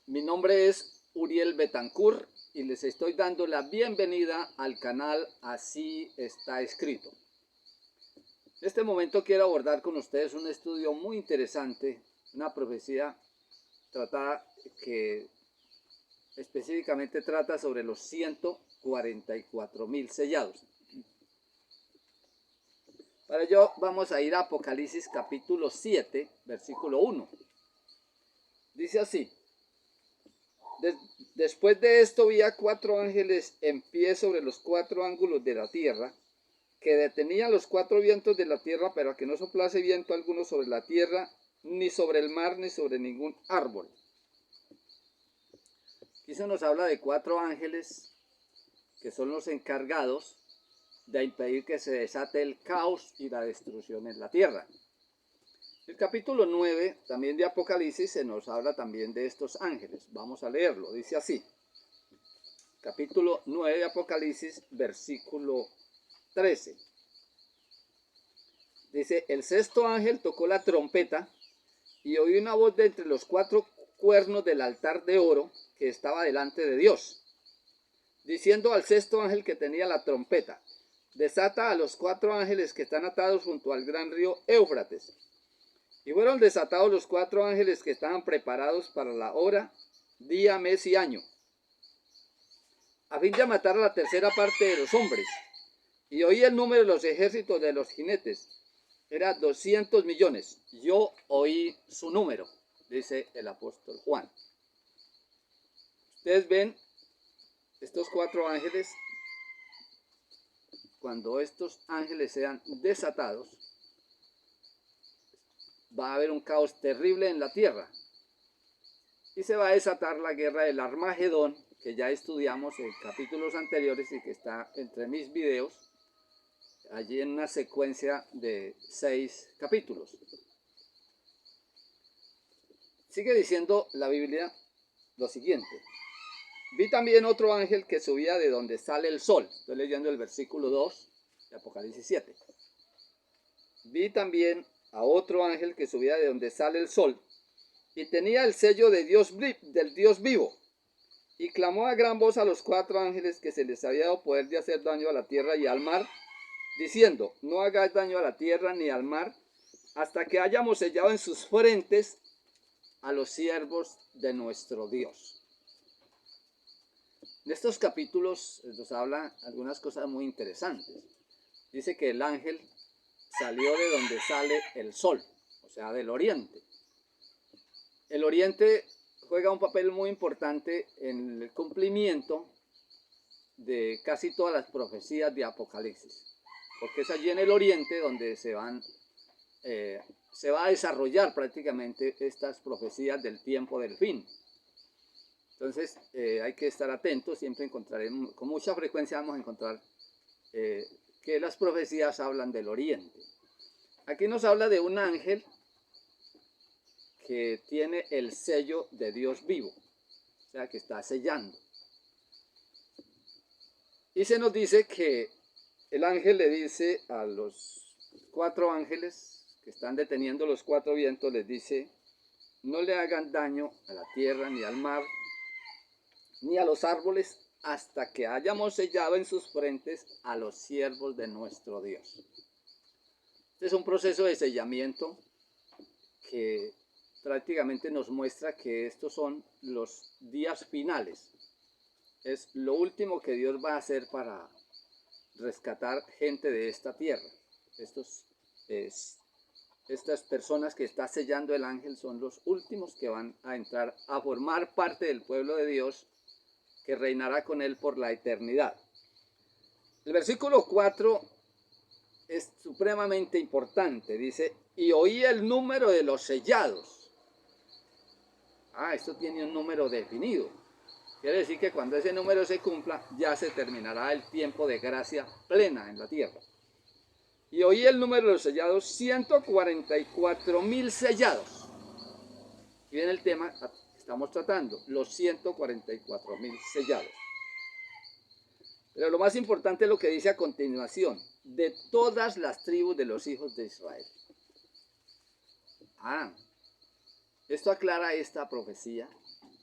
Mi nombre es Uriel Betancourt y les estoy dando la bienvenida al canal Así está escrito. En este momento quiero abordar con ustedes un estudio muy interesante, una profecía que específicamente trata sobre los 144.000 sellados. Para ello vamos a ir a Apocalipsis capítulo 7, versículo 1. Dice así: Después de esto vi a 4 ángeles en pie sobre los 4 ángulos de la tierra, que detenían los 4 vientos de la tierra para que no soplase viento alguno sobre la tierra, ni sobre el mar, ni sobre ningún árbol. Aquí se nos habla de 4 ángeles que son los encargados de impedir que se desate el caos y la destrucción en la tierra. El capítulo 9 también de Apocalipsis se nos habla también de estos ángeles. Vamos a leerlo, dice así. Capítulo 9 de Apocalipsis, versículo 13. Dice: el sexto ángel tocó la trompeta y oí una voz de entre los 4 cuernos del altar de oro que estaba delante de Dios, diciendo al sexto ángel que tenía la trompeta: desata a los 4 ángeles que están atados junto al gran río Éufrates. Y fueron desatados los 4 ángeles que estaban preparados para la hora, día, mes y año, a fin de matar a la tercera parte de los hombres. Y oí el número de los ejércitos de los jinetes. Era 200 millones. Yo oí su número, dice el apóstol Juan. Ustedes ven estos 4 ángeles. Cuando estos ángeles sean desatados, va a haber un caos terrible en la tierra. Y se va a desatar la guerra del Armagedón, que ya estudiamos en capítulos anteriores y que está entre mis videos, allí en una secuencia de 6 capítulos. Sigue diciendo la Biblia lo siguiente: vi también otro ángel que subía de donde sale el sol. Estoy leyendo el versículo 2 de Apocalipsis 7. Vi también a otro ángel que subía de donde sale el sol, y tenía el sello de del Dios vivo, y clamó a gran voz a los 4 ángeles que se les había dado poder de hacer daño a la tierra y al mar, diciendo: no hagáis daño a la tierra ni al mar, hasta que hayamos sellado en sus frentes a los siervos de nuestro Dios. En estos capítulos nos habla algunas cosas muy interesantes. Dice que el ángel salió de donde sale el sol, o sea, del oriente. El oriente juega un papel muy importante en el cumplimiento de casi todas las profecías de Apocalipsis, porque es allí en el oriente donde se va a desarrollar prácticamente estas profecías del tiempo del fin. Entonces hay que estar atentos, siempre encontraremos, con mucha frecuencia vamos a encontrar que las profecías hablan del oriente. Aquí nos habla de un ángel que tiene el sello de Dios vivo, o sea, que está sellando. Y se nos dice que el ángel le dice a los 4 ángeles que están deteniendo los 4 vientos, les dice: no le hagan daño a la tierra, ni al mar, ni a los árboles, hasta que hayamos sellado en sus frentes a los siervos de nuestro Dios. Este es un proceso de sellamiento que prácticamente nos muestra que estos son los días finales. Es lo último que Dios va a hacer para rescatar gente de esta tierra. Estas personas que está sellando el ángel son los últimos que van a entrar a formar parte del pueblo de Dios, que reinará con él por la eternidad. El versículo 4 es supremamente importante. Dice: y oí el número de los sellados. Esto tiene un número definido. Quiere decir que cuando ese número se cumpla, ya se terminará el tiempo de gracia plena en la tierra. Y oí el número de los sellados: 144.000 sellados. Y viene el tema que estamos tratando, los 144.000 sellados. Pero lo más importante es lo que dice a continuación: de todas las tribus de los hijos de Israel. Esto aclara esta profecía,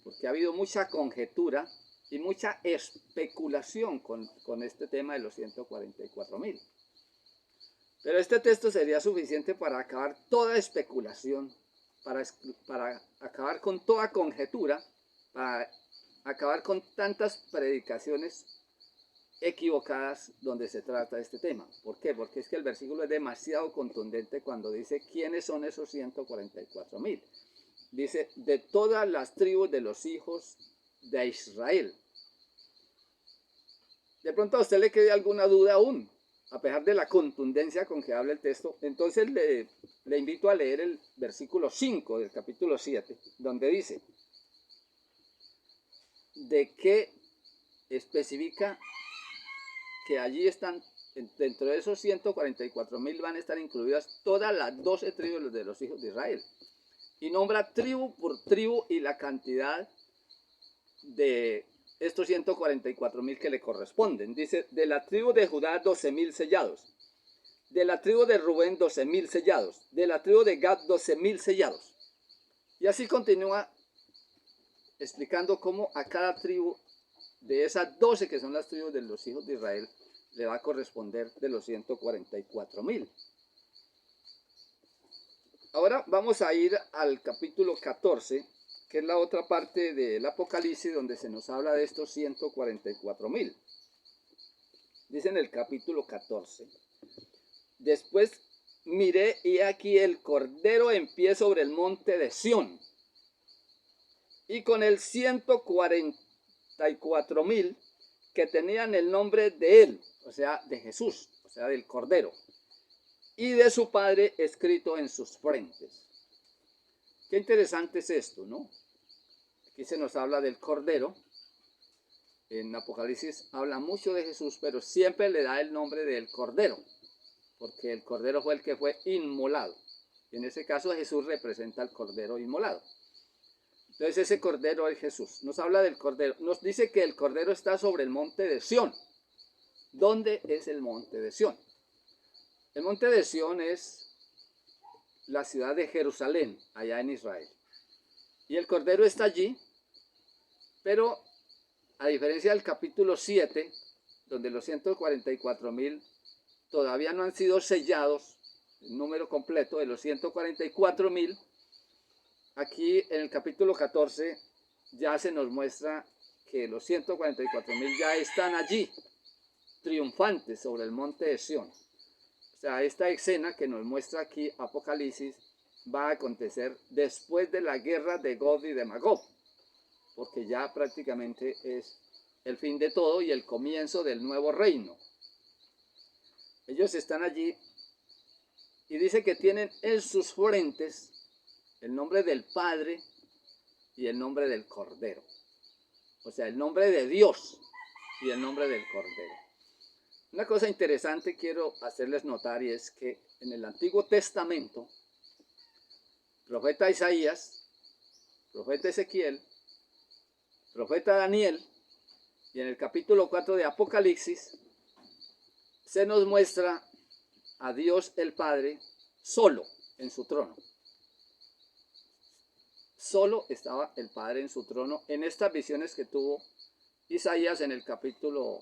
porque ha habido mucha conjetura y mucha especulación con este tema de los 144.000. Pero este texto sería suficiente para acabar toda especulación, para acabar con toda conjetura, para acabar con tantas predicaciones equivocadas donde se trata de este tema. ¿Por qué? Porque es que el versículo es demasiado contundente cuando dice quiénes son esos 144.000. Dice, de todas las tribus de los hijos de Israel. De pronto a usted le quede alguna duda aún, a pesar de la contundencia con que habla el texto. Entonces le invito a leer el versículo 5 del capítulo 7, donde dice, de que especifica que allí están, dentro de esos 144.000 van a estar incluidas todas las 12 tribus de los hijos de Israel. Y nombra tribu por tribu y la cantidad de estos 144.000 que le corresponden. Dice, de la tribu de Judá 12.000 sellados, de la tribu de Rubén 12.000 sellados, de la tribu de Gad 12.000 sellados. Y así continúa explicando cómo a cada tribu de esas 12 que son las tribus de los hijos de Israel le va a corresponder de los 144.000. Ahora vamos a ir al capítulo 14, que es la otra parte del Apocalipsis donde se nos habla de estos 144.000. Dice en el capítulo 14, después miré y aquí el Cordero en pie sobre el monte de Sión, y con el 144.000 que tenían el nombre de él, o sea, de Jesús, o sea, del Cordero, y de su Padre escrito en sus frentes. Qué interesante es esto, ¿no? Aquí se nos habla del Cordero. En Apocalipsis habla mucho de Jesús, pero siempre le da el nombre del Cordero, porque el Cordero fue el que fue inmolado. Y en ese caso Jesús representa al Cordero inmolado. Entonces ese Cordero es Jesús. Nos habla del Cordero. Nos dice que el Cordero está sobre el monte de Sión. ¿Dónde es el monte de Sión? El monte de Sión es la ciudad de Jerusalén, allá en Israel. Y el Cordero está allí, pero a diferencia del capítulo 7, donde los 144.000 todavía no han sido sellados, el número completo de los 144.000, aquí en el capítulo 14 ya se nos muestra que los 144.000 ya están allí, triunfantes sobre el monte de Sión. O sea, esta escena que nos muestra aquí Apocalipsis va a acontecer después de la guerra de Gog y de Magog, porque ya prácticamente es el fin de todo y el comienzo del nuevo reino. Ellos están allí y dice que tienen en sus frentes el nombre del Padre y el nombre del Cordero. O sea, el nombre de Dios y el nombre del Cordero. Una cosa interesante quiero hacerles notar y es que en el Antiguo Testamento, profeta Isaías, profeta Ezequiel, profeta Daniel y en el capítulo 4 de Apocalipsis se nos muestra a Dios el Padre solo en su trono. Solo estaba el Padre en su trono en estas visiones que tuvo Isaías en el capítulo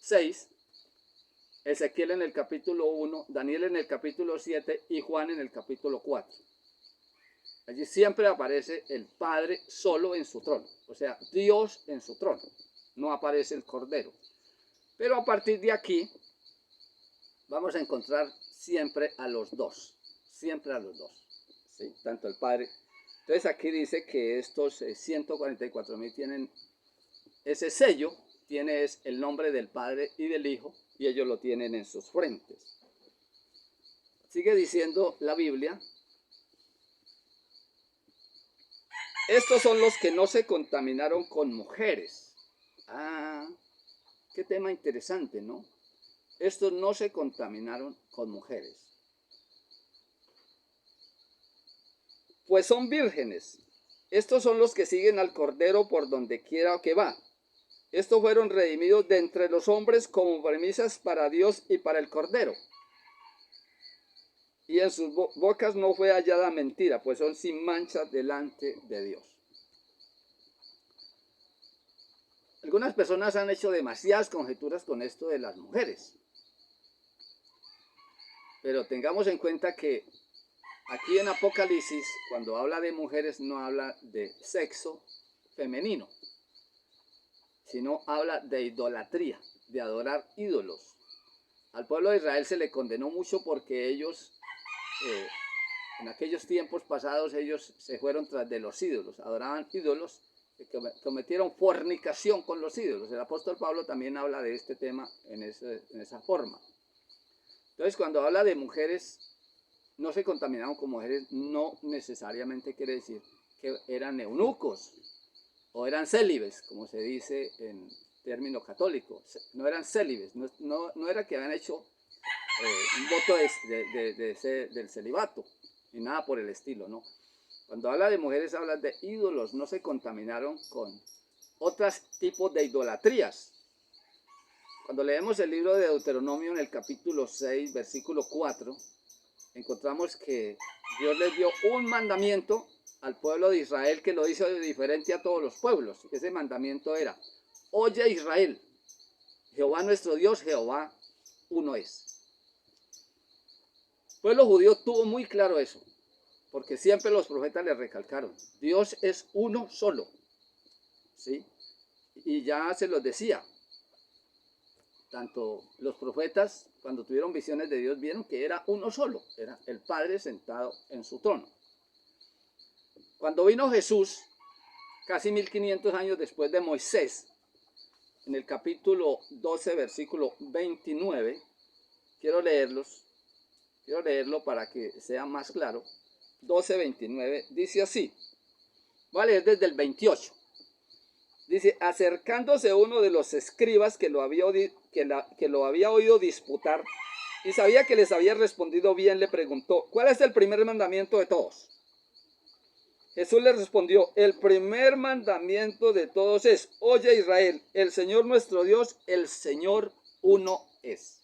6, Ezequiel en el capítulo 1, Daniel en el capítulo 7 y Juan en el capítulo 4. Allí siempre aparece el Padre solo en su trono, o sea, Dios en su trono, no aparece el Cordero. Pero a partir de aquí vamos a encontrar siempre a los dos, ¿sí? Tanto el Padre. Entonces aquí dice que estos 144.000 tienen ese sello, tiene el nombre del Padre y del Hijo, y ellos lo tienen en sus frentes. Sigue diciendo la Biblia, estos son los que no se contaminaron con mujeres. Ah, qué tema interesante, ¿no? Estos no se contaminaron con mujeres. Pues son vírgenes. Estos son los que siguen al Cordero por donde quiera que va. Estos fueron redimidos de entre los hombres como premisas para Dios y para el Cordero. Y en sus bocas no fue hallada mentira, pues son sin mancha delante de Dios. Algunas personas han hecho demasiadas conjeturas con esto de las mujeres. Pero tengamos en cuenta que aquí en Apocalipsis, cuando habla de mujeres, no habla de sexo femenino, sino habla de idolatría, de adorar ídolos. Al pueblo de Israel se le condenó mucho porque ellos, en aquellos tiempos pasados, ellos se fueron tras de los ídolos, adoraban ídolos, cometieron fornicación con los ídolos. El apóstol Pablo también habla de este tema en esa forma. Entonces, cuando habla de mujeres, no se contaminaron con mujeres, no necesariamente quiere decir que eran eunucos o eran célibes, como se dice en término católico. No eran célibes, no era que habían hecho un voto del celibato, ni nada por el estilo, ¿no? Cuando habla de mujeres, habla de ídolos, no se contaminaron con otros tipos de idolatrías. Cuando leemos el libro de Deuteronomio en el capítulo 6, versículo 4, encontramos que Dios les dio un mandamiento al pueblo de Israel que lo hizo diferente a todos los pueblos. Ese mandamiento era: oye Israel, Jehová nuestro Dios, Jehová uno es. El pueblo judío tuvo muy claro eso, porque siempre los profetas le recalcaron: Dios es uno solo, ¿sí? Y ya se los decía. Tanto los profetas, cuando tuvieron visiones de Dios, vieron que era uno solo, era el Padre sentado en su trono. Cuando vino Jesús, casi 1500 años después de Moisés, en el capítulo 12, versículo 29, quiero leerlo para que sea más claro. 12, 29, dice así. Voy a leer desde el 28. Dice: acercándose uno de los escribas que lo había oído disputar y sabía que les había respondido bien, le preguntó: ¿cuál es el primer mandamiento de todos? Jesús le respondió: el primer mandamiento de todos es: oye Israel, el Señor nuestro Dios, el Señor uno es.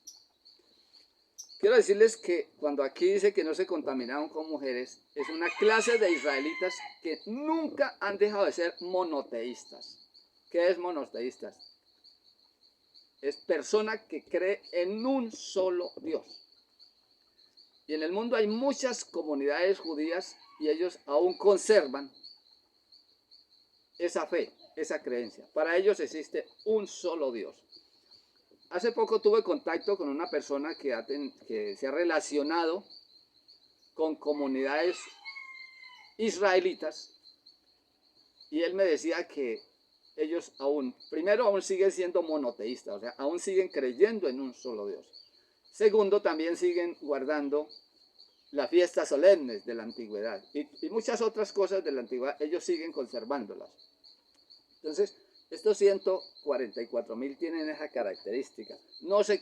Quiero decirles que cuando aquí dice que no se contaminaron con mujeres, es una clase de israelitas que nunca han dejado de ser monoteístas. ¿Qué es monoteístas? Es persona que cree en un solo Dios. Y en el mundo hay muchas comunidades judías y ellos aún conservan esa fe, esa creencia. Para ellos existe un solo Dios. Hace poco tuve contacto con una persona que se ha relacionado con comunidades israelitas y él me decía que ellos aún siguen siendo monoteístas, o sea, aún siguen creyendo en un solo Dios. Segundo, también siguen guardando las fiestas solemnes de la antigüedad y muchas otras cosas de la antigüedad, ellos siguen conservándolas. Entonces, estos 144,000 tienen esa característica. No se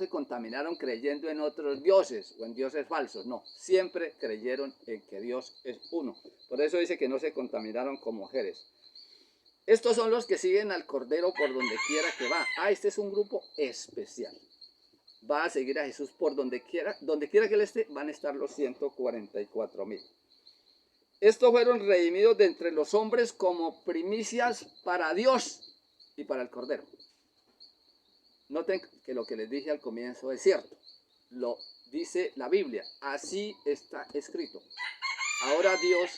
contaminaron creyendo en otros dioses o en dioses falsos, no. Siempre creyeron en que Dios es uno. Por eso dice que no se contaminaron con mujeres. Estos son los que siguen al Cordero por donde quiera que va. Este es un grupo especial. Va a seguir a Jesús por donde quiera que él esté, van a estar los 144,000. Estos fueron redimidos de entre los hombres como primicias para Dios y para el Cordero. Noten que lo que les dije al comienzo es cierto. Lo dice la Biblia. Así está escrito. Ahora Dios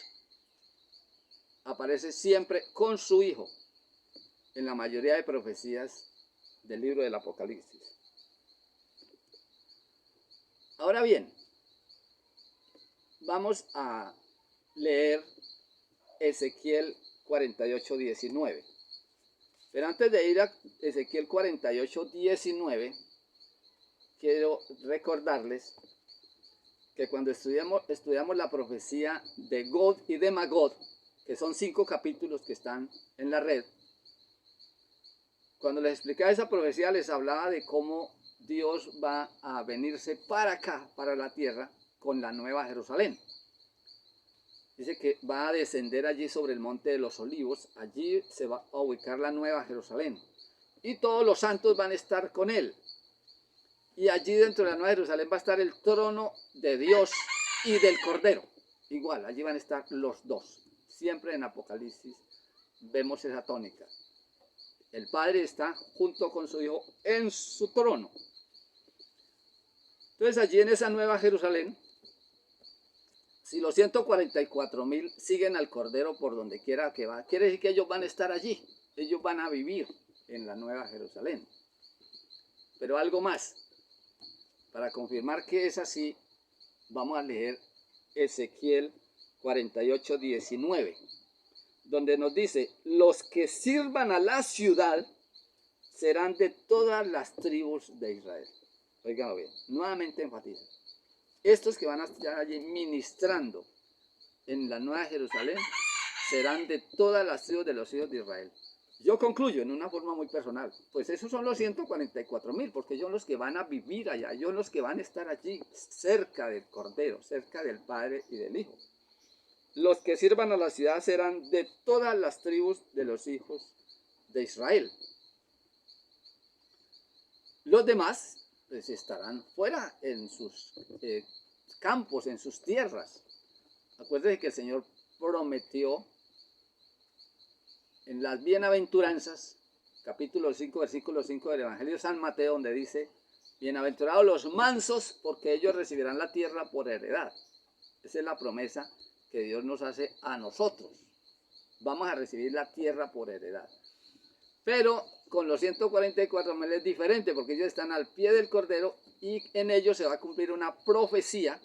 aparece siempre con su Hijo en la mayoría de profecías del libro del Apocalipsis. Ahora bien, vamos a leer Ezequiel 48:19. Pero antes de ir a Ezequiel 48:19, quiero recordarles que cuando estudiamos la profecía de Gog y de Magog, que son 5 capítulos que están en la red, cuando les explicaba esa profecía les hablaba de cómo Dios va a venirse para acá, para la tierra, con la nueva Jerusalén. Dice que va a descender allí sobre el monte de los olivos, allí se va a ubicar la nueva Jerusalén. Y todos los santos van a estar con él. Y allí dentro de la nueva Jerusalén va a estar el trono de Dios y del Cordero. Igual, allí van a estar los dos. Siempre en Apocalipsis vemos esa tónica. El Padre está junto con su Hijo en su trono. Entonces allí en esa nueva Jerusalén, si los 144.000 siguen al Cordero por donde quiera que va, quiere decir que ellos van a estar allí. Ellos van a vivir en la nueva Jerusalén. Pero algo más, para confirmar que es así, vamos a leer Ezequiel 48:19, donde nos dice: los que sirvan a la ciudad serán de todas las tribus de Israel. Oigan bien, nuevamente enfatiza. Estos que van a estar allí ministrando en la nueva Jerusalén serán de todas las tribus de los hijos de Israel. Yo concluyo en una forma muy personal, pues esos son los 144.000, porque ellos son los que van a vivir allá, ellos son los que van a estar allí, cerca del Cordero, cerca del Padre y del Hijo. Los que sirvan a la ciudad serán de todas las tribus de los hijos de Israel. Los demás pues estarán fuera en sus campos, en sus tierras. Acuérdense que el Señor prometió en las bienaventuranzas, capítulo 5, versículo 5 del Evangelio de San Mateo, donde dice: bienaventurados los mansos, porque ellos recibirán la tierra por heredad. Esa es la promesa que Dios nos hace a nosotros. Vamos a recibir la tierra por heredad. Pero con los 144.000 es diferente, porque ellos están al pie del Cordero y en ellos se va a cumplir una profecía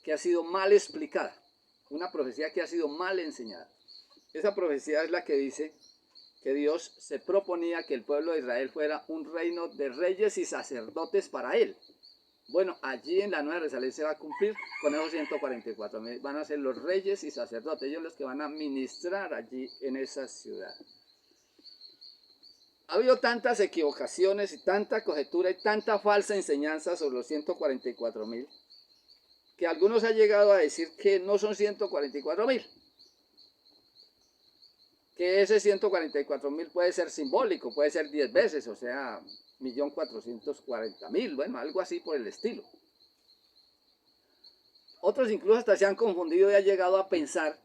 que ha sido mal explicada, una profecía que ha sido mal enseñada. Esa profecía es la que dice que Dios se proponía que el pueblo de Israel fuera un reino de reyes y sacerdotes para él. Bueno, allí en la Nueva Jerusalén se va a cumplir con esos 144.000. Van a ser los reyes y sacerdotes, ellos los que van a ministrar allí en esa ciudad. Ha habido tantas equivocaciones y tanta conjetura y tanta falsa enseñanza sobre los 144.000 que algunos han llegado a decir que no son 144.000. Que ese 144.000 puede ser simbólico, puede ser 10 veces, o sea, 1.440.000, bueno, algo así por el estilo. Otros incluso hasta se han confundido y han llegado a pensar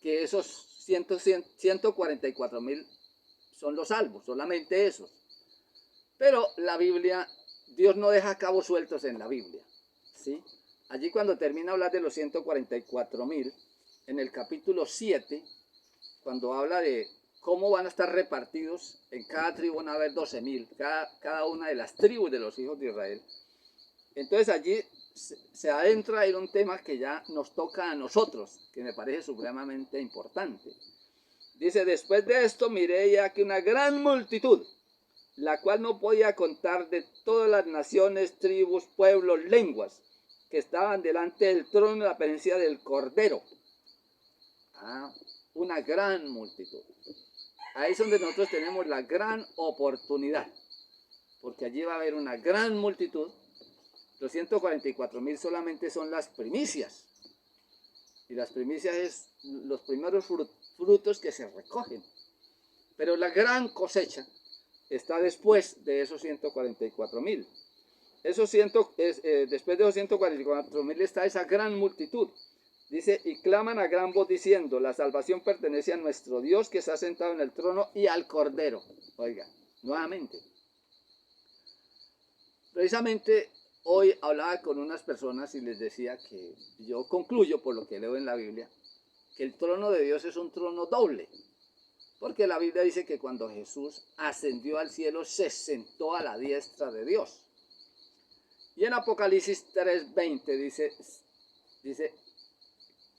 que esos 144.000 son los salvos, solamente esos. Pero la Biblia, Dios no deja cabos sueltos en la Biblia, ¿sí? Allí cuando termina de hablar de los 144.000, en el capítulo 7, cuando habla de cómo van a estar repartidos, en cada tribu van a haber 12.000, cada una de las tribus de los hijos de Israel. Entonces allí se adentra en un tema que ya nos toca a nosotros, que me parece supremamente importante. Dice: después de esto miré ya que una gran multitud, la cual no podía contar, de todas las naciones, tribus, pueblos, lenguas, que estaban delante del trono de la presencia del Cordero. Una gran multitud. Ahí es donde nosotros tenemos la gran oportunidad, porque allí va a haber una gran multitud. Los 144.000 solamente son las primicias, y las primicias es los primeros frutos que se recogen, pero la gran cosecha está después de esos 144.000. Después de esos 144.000 está esa gran multitud. Dice: y claman a gran voz diciendo: la salvación pertenece a nuestro Dios, que se ha sentado en el trono, y al Cordero. Oiga, nuevamente. Precisamente hoy hablaba con unas personas y les decía que yo concluyo, por lo que leo en la Biblia, que el trono de Dios es un trono doble. Porque la Biblia dice que cuando Jesús ascendió al cielo, se sentó a la diestra de Dios. Y en Apocalipsis 3:20 dice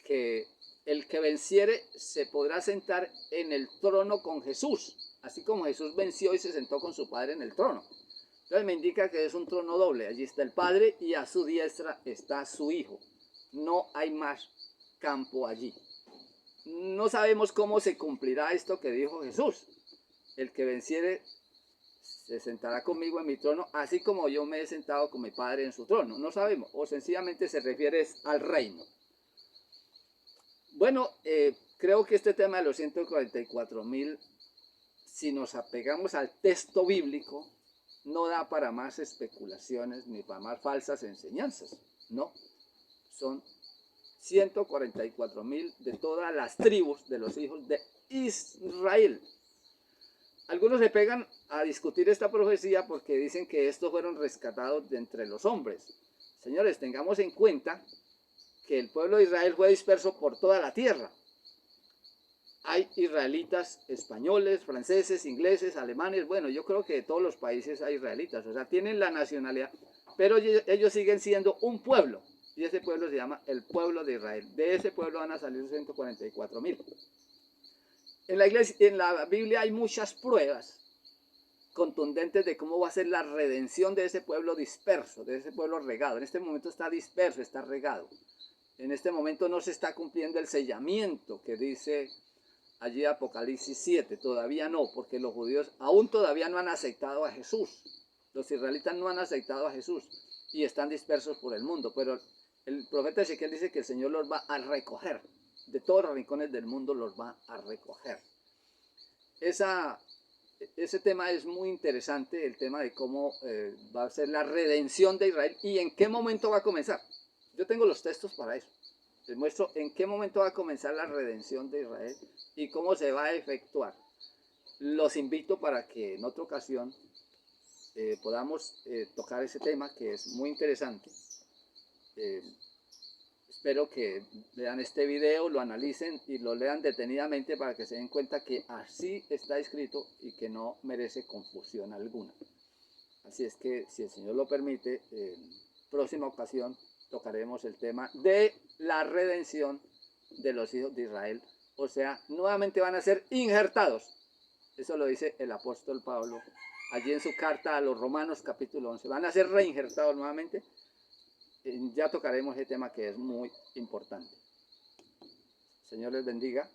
que el que venciere se podrá sentar en el trono con Jesús, así como Jesús venció y se sentó con su Padre en el trono. Entonces me indica que es un trono doble. Allí está el Padre y a su diestra está su Hijo. No hay más campo allí. No sabemos cómo se cumplirá esto que dijo Jesús: el que venciere se sentará conmigo en mi trono, así como yo me he sentado con mi Padre en su trono. No sabemos, o sencillamente se refiere al reino. Bueno, creo que este tema de los 144.000, si nos apegamos al texto bíblico, no da para más especulaciones ni para más falsas enseñanzas. No, son 144.000 de todas las tribus de los hijos de Israel. Algunos se pegan a discutir esta profecía porque dicen que estos fueron rescatados de entre los hombres. Señores, tengamos en cuenta que el pueblo de Israel fue disperso por toda la tierra. Hay israelitas españoles, franceses, ingleses, alemanes, bueno, yo creo que de todos los países hay israelitas, o sea, tienen la nacionalidad, pero ellos siguen siendo un pueblo, y ese pueblo se llama el pueblo de Israel. De ese pueblo van a salir 144.000. En la Biblia hay muchas pruebas contundentes de cómo va a ser la redención de ese pueblo disperso, de ese pueblo regado. En este momento está disperso, está regado. En este momento no se está cumpliendo el sellamiento que dice allí Apocalipsis 7, todavía no, porque los judíos aún todavía no han aceptado a Jesús. Los israelitas no han aceptado a Jesús y están dispersos por el mundo, pero el profeta Ezequiel dice que el Señor los va a recoger, de todos los rincones del mundo los va a recoger. Ese tema es muy interesante, el tema de cómo va a ser la redención de Israel y en qué momento va a comenzar. Yo tengo los textos para eso. Les muestro en qué momento va a comenzar la redención de Israel y cómo se va a efectuar. Los invito para que en otra ocasión podamos tocar ese tema que es muy interesante. Espero que vean este video, lo analicen y lo lean detenidamente para que se den cuenta que así está escrito y que no merece confusión alguna. Así es que, si el Señor lo permite, en próxima ocasión tocaremos el tema de la redención de los hijos de Israel. O sea, nuevamente van a ser injertados. Eso lo dice el apóstol Pablo allí en su carta a los Romanos capítulo 11. Van a ser reinjertados nuevamente. Ya tocaremos ese tema que es muy importante. Señor les bendiga.